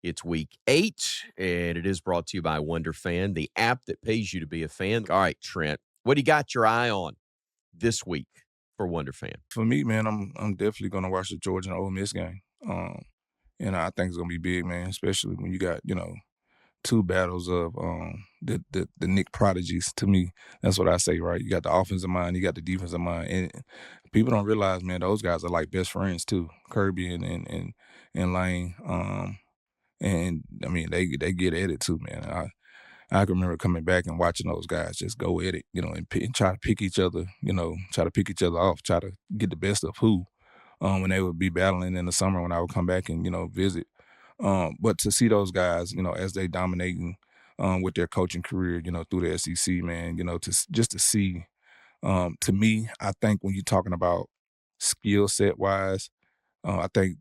It's week 8, and it is brought to you by Wunderfan, the app that pays you to be a fan. All right, Trent, what do you got your eye on this week for Wunderfan? For me, man, I'm definitely gonna watch the Georgia and Ole Miss game. And I think it's gonna be big, man, especially when you got, two battles of the Nick prodigies. To me, that's what I say, right? You got the offensive mind, you got the defensive mind. And people don't realize, man, those guys are like best friends too. Kirby and Lane. And I mean they get at it too, man. I can remember coming back and watching those guys just go at it, and try to pick each other, try to pick each other off, try to get the best of who, when they would be battling in the summer when I would come back and, visit. But to see those guys, as they dominating with their coaching career, through the SEC, man, just to see, to me, I think when you're talking about skill set wise, I think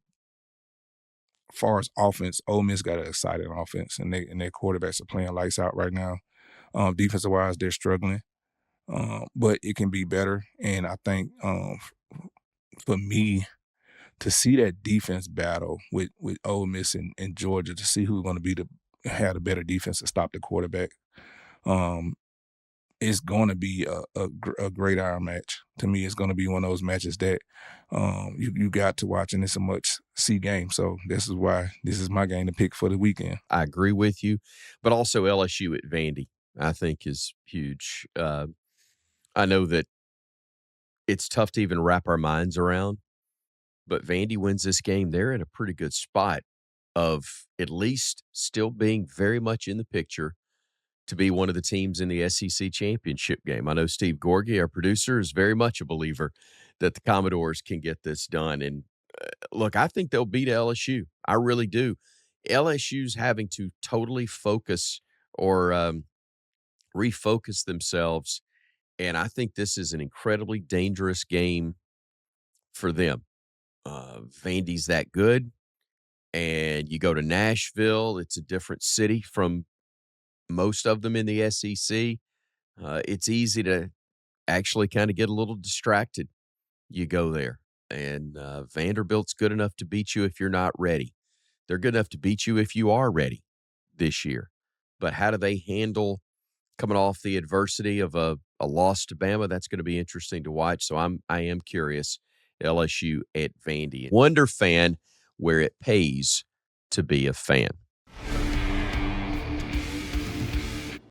far as offense, Ole Miss got an exciting offense, and their quarterbacks are playing lights out right now. Defensive wise, they're struggling, but it can be better. And I think for me to see that defense battle with Ole Miss and Georgia, to see who's going to be have the better defense to stop the quarterback, um, it's going to be a great iron match. To me, it's going to be one of those matches that you got to watch, and it's a much see game. So this is why this is my game to pick for the weekend. I agree with you, but also LSU at Vandy, I think, is huge. I know that it's tough to even wrap our minds around, but Vandy wins this game. They're in a pretty good spot of at least still being very much in the picture to be one of the teams in the SEC championship game. I know Steve Gorgie, our producer, is very much a believer that the Commodores can get this done. And look, I think they'll beat LSU. I really do. LSU's having to totally focus or refocus themselves. And I think this is an incredibly dangerous game for them. Vandy's that good. And you go to Nashville, it's a different city from most of them in the SEC. It's easy to actually kind of get a little distracted. You go there, and Vanderbilt's good enough to beat you if you're not ready. They're good enough to beat you if you are ready this year. But how do they handle coming off the adversity of a loss to Bama? That's going to be interesting to watch. So I am curious. LSU at Vandy. Wonder fan where it pays to be a fan.